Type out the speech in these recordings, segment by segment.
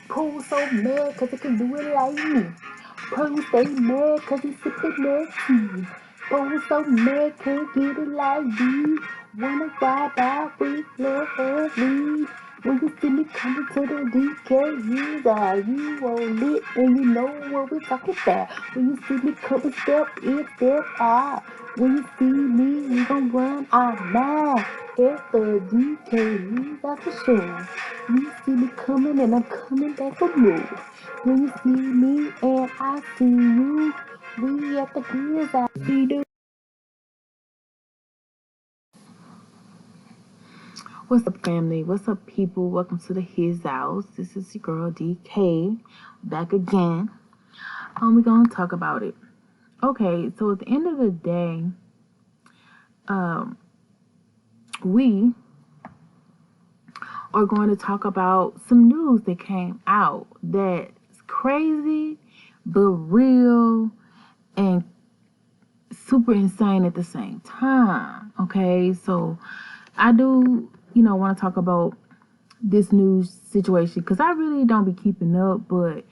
Pooh so mad cause he can do it like me. Pooh stay mad cause he sippin' that tea. Pooh so mad can't get it like me. Wanna ride out with lovely. When you see me coming to the DKHizouse, you all lit and you know what we're talking about. When you see me coming, step in, step out. When you see me, we gon' run our mile. It's the DKHizouse for sure. You see me coming and I'm coming back for more. When you see me and I see you, we at the gears I see do. What's up, family? What's up, people? Welcome to the His House. This is your girl DK back again. We're gonna talk about it. Okay, so at the end of the day, we are going to talk about some news that came out that's crazy but real and super insane at the same time. Okay, so I do, want to talk about this news situation because I really don't be keeping up, but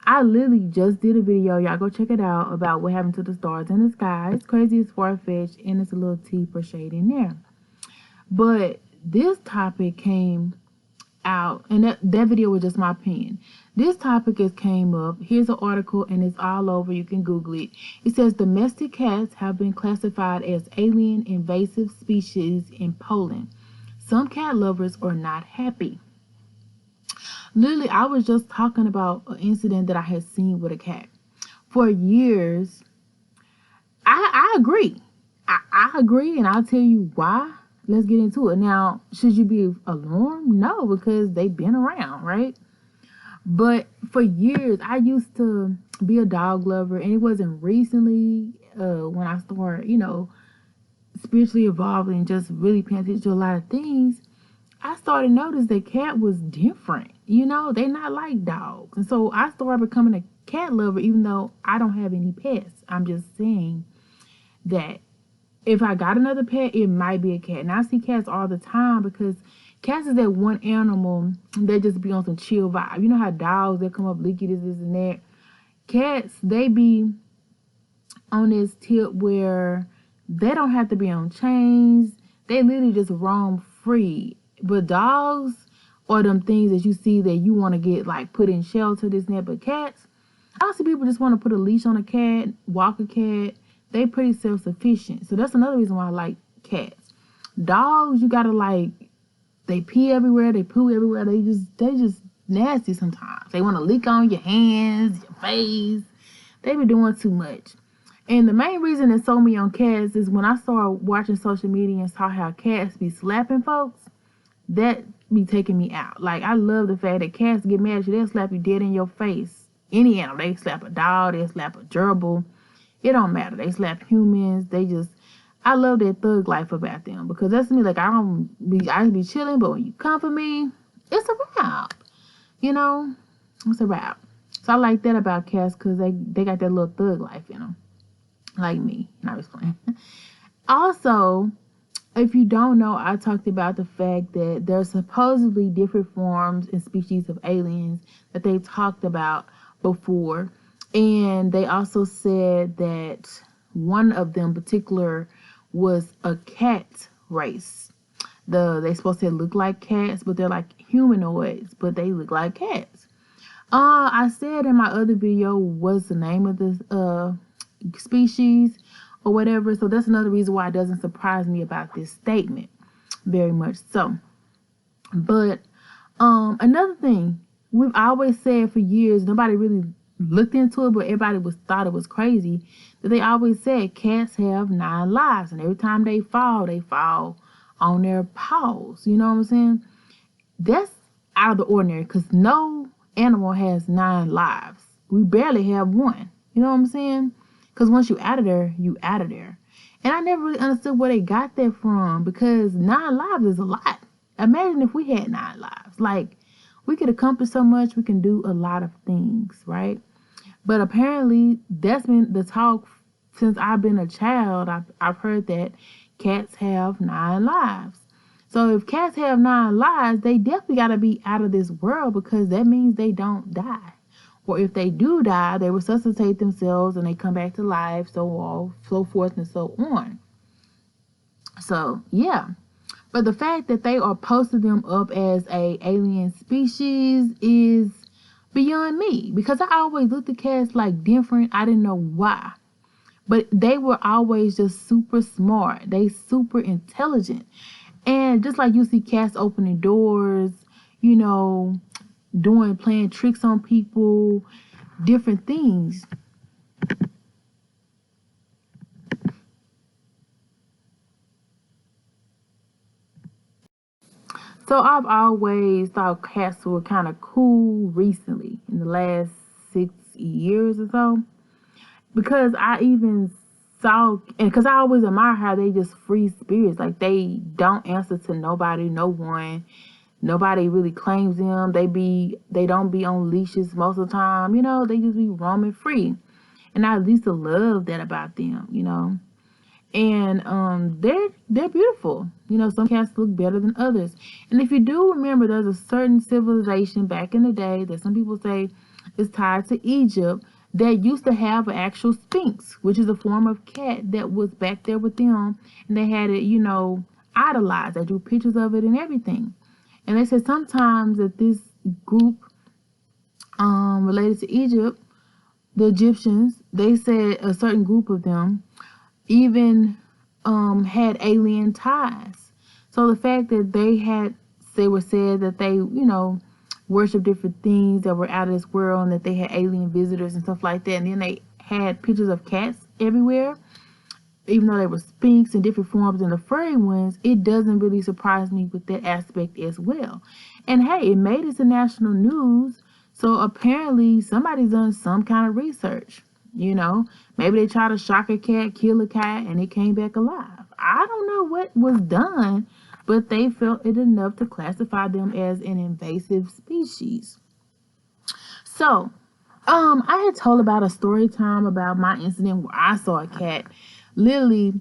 I literally just did a video. Y'all go check it out about what happened to the stars in the sky. It's crazy, it's far-fetched, and it's a little tea for shade in there. But this topic came out, and that video was just my opinion. This topic has came up. Here's an article, and it's all over. You can Google it. It says domestic cats have been classified as alien invasive species in Poland. Some cat lovers are not happy. Literally, I was just talking about an incident that I had seen with a cat. For years, I agree. I agree, and I'll tell you why. Let's get into it. Now, should you be alarmed? No, because they've been around, right? But for years, I used to be a dog lover, and it wasn't recently when I started, spiritually evolving and just really paying attention to a lot of things. I started to notice that cat was different. They're not like dogs. And so I started becoming a cat lover, even though I don't have any pets. I'm just saying that if I got another pet, it might be a cat. And I see cats all the time because cats is that one animal that just be on some chill vibe. You know how dogs, they come up leaky, this, and that. Cats, they be on this tip where they don't have to be on chains. They literally just roam free. But dogs are them things that you see that you want to get like put in shelter, this and that. But cats, I see people just want to put a leash on a cat, walk a cat. They pretty self-sufficient. So that's another reason why I like cats. Dogs, you gotta they pee everywhere, they poo everywhere. They just nasty sometimes. They want to lick on your hands, your face. They be doing too much. And the main reason it sold me on cats is when I started watching social media and saw how cats be slapping folks, that be taking me out. Like, I love the fact that cats get mad at you. They'll slap you dead in your face. Any animal. They slap a dog, they slap a gerbil. It don't matter. They slap humans. I love that thug life about them because that's me. Like, I be chilling, but when you come for me, it's a wrap. It's a wrap. So I like that about cats because they got that little thug life in them. Like me. And I was playing. Also, if you don't know, I talked about the fact that there's supposedly different forms and species of aliens that they talked about before. And they also said that one of them in particular was a cat race. They supposed to look like cats, but they're like humanoids, but they look like cats. I said in my other video what's the name of this species or whatever. So that's another reason why it doesn't surprise me about this statement very much so. But another thing we've always said for years, nobody really looked into it, but everybody thought it was crazy, that they always said cats have 9 lives, and every time they fall on their paws. You know what I'm saying? That's out of the ordinary because no animal has 9 lives. We barely have 1. You know what I'm saying? Because once you out of there, you out of there. And I never really understood where they got that from because 9 lives is a lot. Imagine if we had 9 lives. Like, we could accomplish so much. We can do a lot of things, right? But apparently, that's been the talk since I've been a child. I've heard that cats have 9 lives. So if cats have 9 lives, they definitely got to be out of this world, because that means they don't die. Or if they do die, they resuscitate themselves and they come back to life, so on, so forth and so on. So yeah. But the fact that they are posting them up as a alien species is beyond me, because I always looked at cats like different. I didn't know why. But they were always just super smart. They super intelligent. And just like you see cats opening doors, you know, playing tricks on people, different things. So I've always thought cats were kind of cool recently, in the last 6 years or so. Because I even saw, and because I always admire how they just free spirits. Like, they don't answer to nobody, no one. Nobody really claims them. They don't be on leashes most of the time. You know, they just be roaming free. And I at least love that about them, you know. And they're beautiful. You know, some cats look better than others. And if you do remember, there's a certain civilization back in the day that some people say is tied to Egypt, that used to have an actual sphinx, which is a form of cat that was back there with them, and they had it, you know, idolized. They drew pictures of it and everything. And they said sometimes that this group, related to Egypt, the Egyptians, they said a certain group of them even had alien ties. So the fact that they were said that they, you know, worship different things that were out of this world, and that they had alien visitors and stuff like that. And then they had pictures of cats everywhere, even though they were sphinx in different forms and the furry ones. It doesn't really surprise me with that aspect as well. And hey, it made it to national news. So apparently somebody's done some kind of research. You know, maybe they tried to shock a cat, kill a cat, and it came back alive. I don't know what was done, but they felt it enough to classify them as an invasive species. So, I had told about a story time about my incident where I saw a cat. Literally,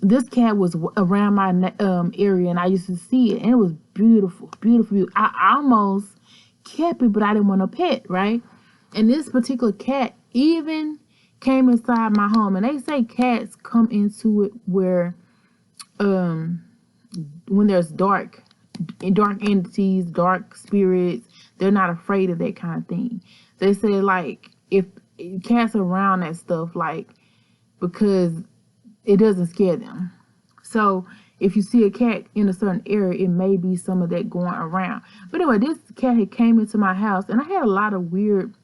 this cat was around my area, and I used to see it, and it was beautiful, beautiful, beautiful. I almost kept it, but I didn't want a pet, right? And this particular cat even came inside my home. And they say cats come into it where when there's dark entities, dark spirits, they're not afraid of that kind of thing. They say, like, if cats are around that stuff, like, because it doesn't scare them. So if you see a cat in a certain area, it may be some of that going around. But anyway, this cat had came into my house, and I had a lot of weird,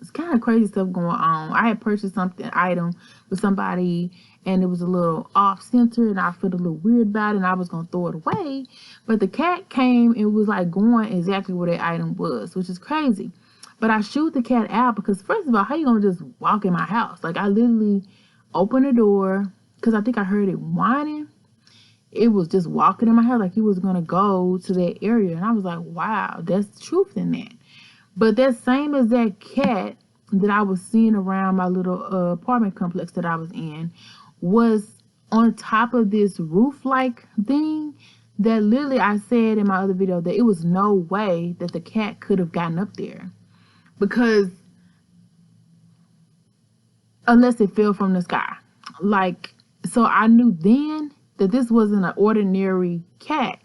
it's kind of crazy stuff going on. I had purchased item with somebody, and it was a little off center, and I felt a little weird about it, and I was gonna throw it away. But the cat came and was like going exactly where that item was, which is crazy. But I shoot the cat out because, first of all, how you gonna just walk in my house? Like, I literally opened the door because I think I heard it whining. It was just walking in my house like he was gonna go to that area, and I was like, wow, that's truth in that. But that same as that cat that I was seeing around my little apartment complex that I was in was on top of this roof-like thing that literally, I said in my other video that it was no way that the cat could have gotten up there, because unless it fell from the sky. Like, so I knew then that this wasn't an ordinary cat,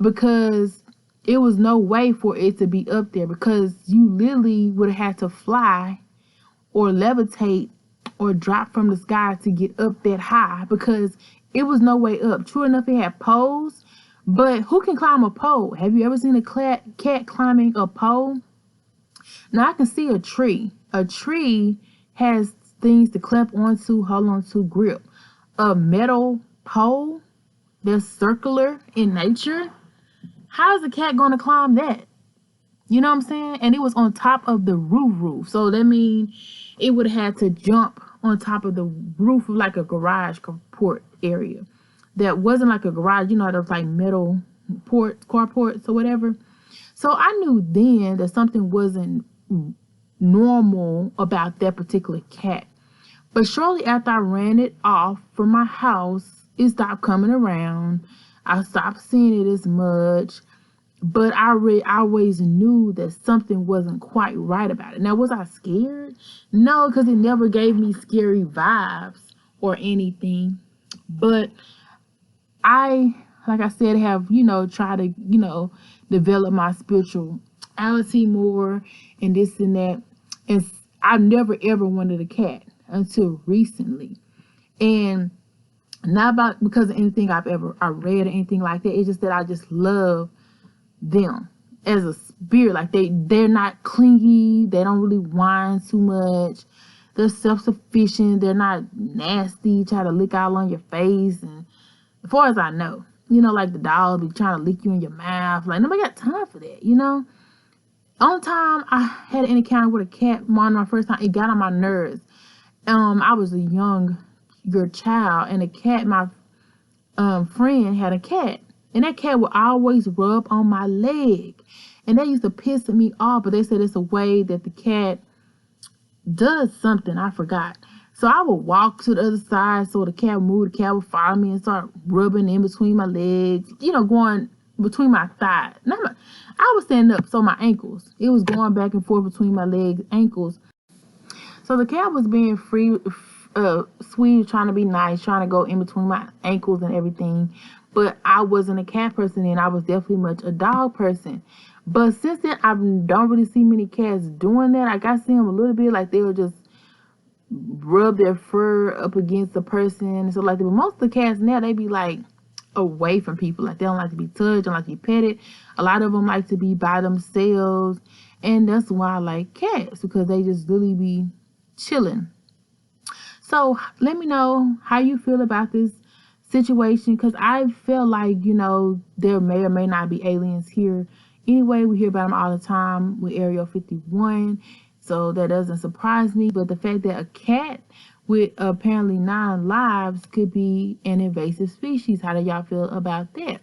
because it was no way for it to be up there, because you literally would have had to fly or levitate or drop from the sky to get up that high, because it was no way up. True enough, it had poles, but who can climb a pole? Have you ever seen a cat climbing a pole? Now, I can see a tree. A tree has things to clamp onto, hold on to, grip. A metal pole that's circular in nature, how is a cat going to climb that? You know what I'm saying? And it was on top of the roof. So that means it would have had to jump on top of the roof of like a garage port area. That wasn't like a garage, you know, those like metal carports or whatever. So I knew then that something wasn't normal about that particular cat. But shortly after I ran it off from my house, it stopped coming around. I stopped seeing it as much. But I always knew that something wasn't quite right about it. Now, was I scared? No, because it never gave me scary vibes or anything. But I, like I said, have, try to, develop my spirituality more and this and that. And I've never ever wanted a cat until recently. And not about because of anything I read or anything like that. It's just that I just love them as a spirit. Like they're not clingy. They don't really whine too much. They're self-sufficient. They're not nasty, try to lick all on your face. And as far as I know, like the dog be trying to lick you in your mouth. Like nobody got time for that. Only time I had an encounter with a cat, my first time, it got on my nerves. I was a younger child, and a cat, my friend had a cat, and that cat would always rub on my leg, and that used to piss me off. But they said it's a way that the cat does something. I forgot. So I would walk to the other side so the cat would move. The cat would follow me and start rubbing in between my legs, going between my thighs. I was standing up, so my ankles. It was going back and forth between my legs, ankles. So the cat was being sweet, trying to be nice, trying to go in between my ankles and everything. But I wasn't a cat person, and I was definitely much a dog person. But since then, I don't really see many cats doing that. Like I see them a little bit, like they'll just rub their fur up against the person and so like that. But most of the cats now, they be like away from people. Like they don't like to be touched, don't like to be petted. A lot of them like to be by themselves, and that's why I like cats, because they just really be chilling. So let me know how you feel about this situation, because I feel like, there may or may not be aliens here. Anyway, we hear about them all the time with Area 51, so that doesn't surprise me. But the fact that a cat with apparently 9 lives could be an invasive species, how do y'all feel about that?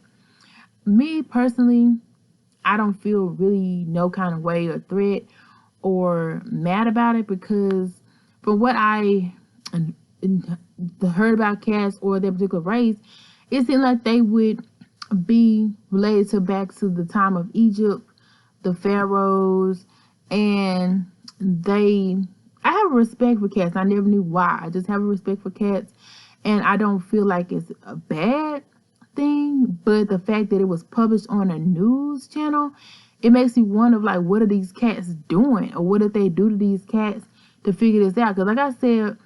Me personally, I don't feel really no kind of way or threat or mad about it, because from what I heard about cats or their particular race, it seemed like they would be related to back to the time of Egypt, the pharaohs, and I have a respect for cats. I never knew why. I just have a respect for cats, and I don't feel like it's a bad thing. But the fact that it was published on a news channel, it makes me wonder, like, what are these cats doing, or what did they do to these cats to figure this out? Because like I said,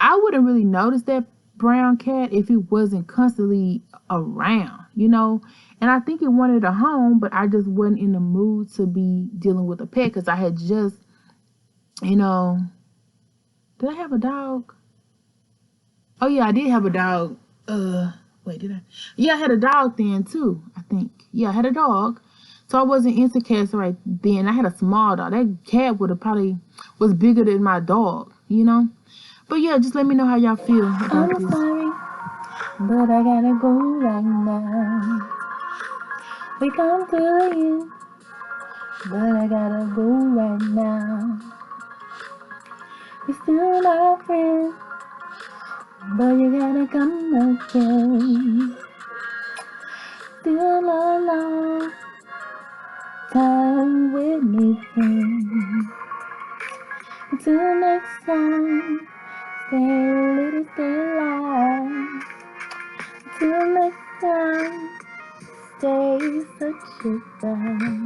I wouldn't really notice that brown cat if it wasn't constantly around, and I think it wanted a home, but I just wasn't in the mood to be dealing with a pet, because I had just, did I have a dog? Oh yeah, I did have a dog. Wait, did I? Yeah, I had a dog then too, I think. Yeah, I had a dog. So I wasn't into cats right then. I had a small dog. That cat would have probably was bigger than my dog, But yeah, just let me know how y'all feel about this. I'm sorry, but I gotta go right now. We come to you, but I gotta go right now. You're still my friend, but you gotta come again. Still a long time with me, friend. Until next time, stay a little, stay alive. Till next time, stay such a guy.